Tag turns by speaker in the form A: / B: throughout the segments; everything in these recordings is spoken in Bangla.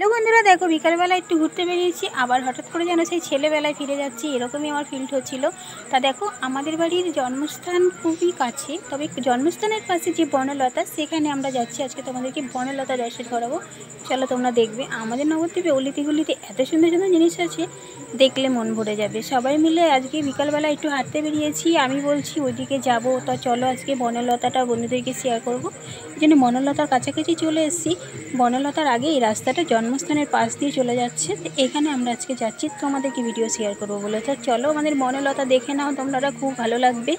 A: হ্যালো বন্ধুরা, দেখো বিকালবেলা একটু ঘুরতে বেরিয়েছি, আবার হঠাৎ করে যেন সেই ছেলেবেলায় ফিরে যাচ্ছি এরকমই আমার ফিল হচ্ছিল। তা দেখো, আমাদের বাড়ির জন্মস্থান খুবই কাছে, তবে জন্মস্থানের পাশে যে বনলতা সেখানে আমরা যাচ্ছি। আজকে তোমাদেরকে বনলতা দর্শন করাবো, চলো তোমরা দেখবে। আমাদের নবদ্বীপে অলিতে গলিতে এত সুন্দর সুন্দর জিনিস আছে, দেখলে মন ভরে যাবে। সবাই মিলে আজকে বিকালবেলা একটু হাঁটতে বেরিয়েছি, আমি বলছি ওইদিকে যাব, তা চলো আজকে বনলতাটা বন্ধুদেরকে শেয়ার করবো। এই জন্য বনলতার কাছাকাছি চলে এসেছি। বনলতার আগে এই রাস্তাটা জন্মস্থানের পাশ দিয়ে চলে যাচ্ছে, তো এখানে আমরা আজকে যাচ্ছি, তোমাদেরকে ভিডিও শেয়ার করবো বলে। তো চলো আমাদের বনলতা দেখে নাও তোমরা, খুব ভালো লাগবে।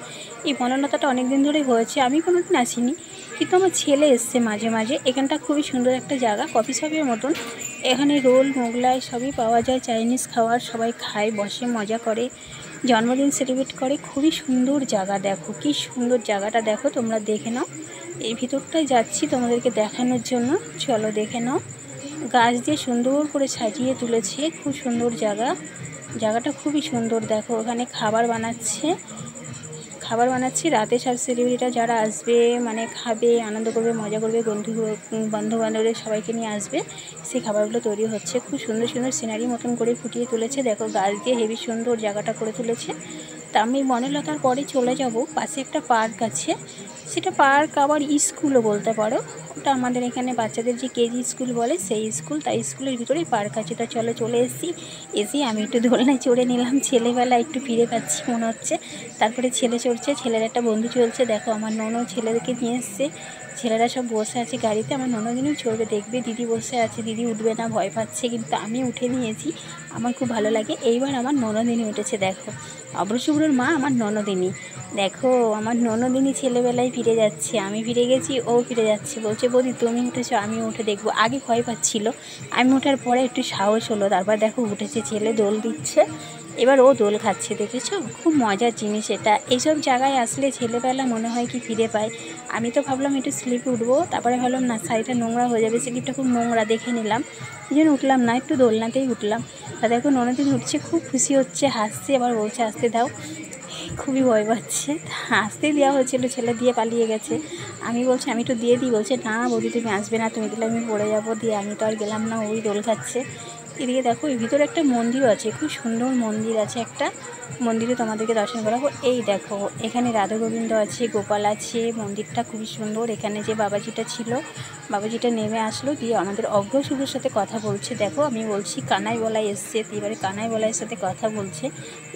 A: এই বনলতাটা অনেক দিন ধরেই হয়েছে, আমি কোনোদিন আসিনি, কিন্তু আমার ছেলে এসছে মাঝে মাঝে। এখানটা খুবই সুন্দর একটা জায়গা, কফি শপের মতন। এখানে রোল মোগলাই সবই পাওয়া যায়, চাইনিজ খাবার সবাই খায়, বসে মজা করে, জন্মদিন সেলিব্রেট করে। খুবই সুন্দর জায়গা, দেখো কি সুন্দর জায়গাটা, দেখো তোমরা দেখে নাও। এই ভিতরটায় যাচ্ছি তোমাদেরকে দেখানোর জন্য, চলো দেখে নাও। গাছ দিয়ে সুন্দর করে সাজিয়ে তুলেছে, খুব সুন্দর জায়গাটা খুবই সুন্দর। দেখো ওখানে খাবার বানাচ্ছি রাতে সব সেলিব্রিটিরা যারা আসবে, মানে খাবে, আনন্দ করবে, মজা করবে, বন্ধু বান্ধবদের সবাইকে নিয়ে আসবে, সেই খাবারগুলো তৈরি হচ্ছে। খুব সুন্দর সুন্দর সিনারি মতন করে ফুটিয়ে তুলেছে, দেখো গাছ দিয়ে হেবি সুন্দর জায়গাটা করে তুলেছে। তা আমি বনলতার পরে চলে যাব, পাশে একটা পার্ক আছে, সেটা পার্ক আবার স্কুলও বলতে পারো। ওটা আমাদের এখানে বাচ্চাদের যে কেজি স্কুল বলে সেই স্কুল, তাই স্কুলের ভিতরেই পার্ক আছে। তা চলো চলে এসে আমি একটু দোলনায় চড়ে নিলাম, ছেলেবেলা একটু ফিরে পাচ্ছি মনে হচ্ছে। তারপরে ছেলে চড়ছে, ছেলের একটা বন্ধু চলছে, দেখো আমার ননদ ছেলেদেরকে নিয়ে এসছে, ছেলেরা সব বসে আছে গাড়িতে। আমার ননদিনীও চড়বে, দেখবে দিদি বসে আছে, দিদি উঠবে না, ভয় পাচ্ছে, কিন্তু আমি উঠে নিয়েছি, আমার খুব ভালো লাগে। এইবার আমার ননদিনী উঠেছে, দেখো অব্রশুভ্রর মা আমার ননদিনী। দেখো আমার ননদিনী ছেলেবেলায় ফিরে যাচ্ছে, আমি ফিরে গেছি, ও ফিরে যাচ্ছে। বলছে বৌদি তুমি উঠেছো, আমিও উঠে দেখবো। আগে ভয় পাচ্ছিল, আমি ওঠার পরে একটু সাহস হলো, তারপর দেখো উঠেছে, ছেলে দোল দিচ্ছে, এবার ও দোল খাচ্ছে, দেখেছো? খুব মজার জিনিস এটা। এইসব জায়গায় আসলে ছেলেবেলা মনে হয় কি ফিরে পায়। আমি তো ভাবলাম একটু স্লিপে উঠবো, তারপরে ভাবলাম না, শাড়িটা নোংরা হয়ে যাবে, স্লিপটা খুব নোংরা, দেখে নিলাম, এই জন্য উঠলাম না, একটু দোলনাতেই উঠলাম। তা দেখো ননদিন উঠছে, খুব খুশি হচ্ছে, হাসছে, আবার বলছে আসতে দাও, খুবই ভয় পাচ্ছে। আসতেই দেওয়া হয়েছিল, ছেলে দিয়ে পালিয়ে গেছে। আমি বলছি আমি একটু দিয়ে দিই, বলছে না বৌদি তুমি আসবে না, তুমি দিলে আমি পড়ে যাবো, দিয়ে আমি তো আর গেলাম না, ওই দোল খাচ্ছে। এদিকে দেখো এর ভিতরে একটা মন্দির আছে, খুব সুন্দর মন্দির আছে একটা, মন্দিরে তোমাদেরকে দর্শন করাবো। এই দেখো এখানে রাধা গোবিন্দ আছে, গোপাল আছে, মন্দিরটা খুবই সুন্দর। এখানে যে বাবাজিটা ছিল, বাবাজিটা নেমে আসলো, দিয়ে আমাদের অগ্রশুভের সাথে কথা বলছে। দেখো আমি বলছি কানাই বলাই এসছে, এবারে কানাই বলাইয়ের সাথে কথা বলছে।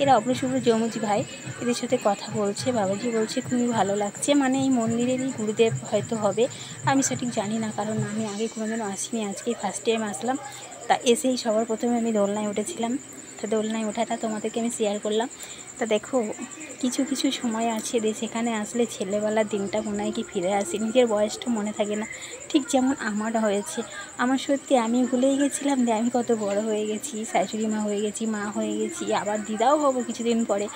A: এরা অগ্রশুভ যমুজি ভাই, এদের সাথে কথা বলছে। বাবাজি বলছে খুবই ভালো লাগছে, মানে এই মন্দিরেরই গুরুদেব হয়তো হবে, আমি সঠিক জানি না, কারণ আমি আগে কোনোদিনও আসিনি, আজকেই ফার্স্ট টাইম আসলাম। তা এসেই সবার প্রথমে আমি দোলনায় উঠেছিলাম, তো দোলনায় ওঠাটা তোমাদেরকে আমি শেয়ার করলাম। তা দেখো কিছু কিছু সময় আছে সেখানে আসলে ছেলেবেলার দিনটা মনে হয় কি ফিরে আসে, নিজের বয়সটা মনে থাকে না, ঠিক যেমন আমার হয়েছে। আমার সত্যি আমি ভুলেই গেছিলাম যে আমি কত বড় হয়ে গেছি, শাশুড়ি মা হয়ে গেছি, মা হয়ে গেছি, আবার দিদাও হবো কিছুদিন পরে।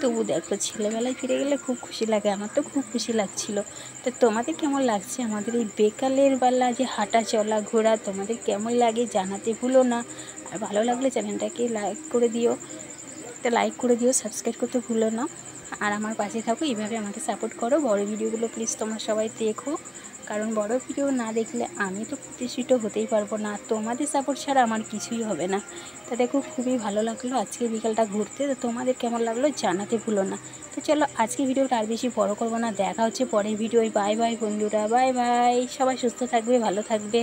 A: তবু দেখো ছেলেবেলায় ফিরে গেলে খুব খুশি লাগে, আমার তো খুব খুশি লাগছিল। তো তোমাদের কেমন লাগছে আমাদের এই বেকালের বেলা যে হাঁটা চলা ঘোরা, তোমাদের কেমন লাগে জানাতে ভুলো না। আর ভালো লাগলে চ্যানেলটাকে লাইক করে দিও, একটা লাইক করে দিও, সাবস্ক্রাইব করতে ভুলো না। আর আমার পাশে থাকো, এইভাবে আমাকে সাপোর্ট করো। বড় ভিডিওগুলো প্লিজ তোমরা সবাই দেখো, কারণ বড় ভিডিও না দেখলে আমি তো প্রতিষ্ঠিত হতেই পারবো না, তোমাদের সাপোর্ট ছাড়া আমার কিছুই হবে না। তা দেখো খুবই ভালো লাগলো আজকে বিকালটা ঘুরতে, তো তোমাদের কেমন লাগলো জানাতে ভুলো না। তো চলো আজকে ভিডিওটা আর বেশি বড় করবো না, দেখা হচ্ছে পরের ভিডিও। বাই বাই বন্ধুরা, বাই বাই, সবাই সুস্থ থাকবে, ভালো থাকবে।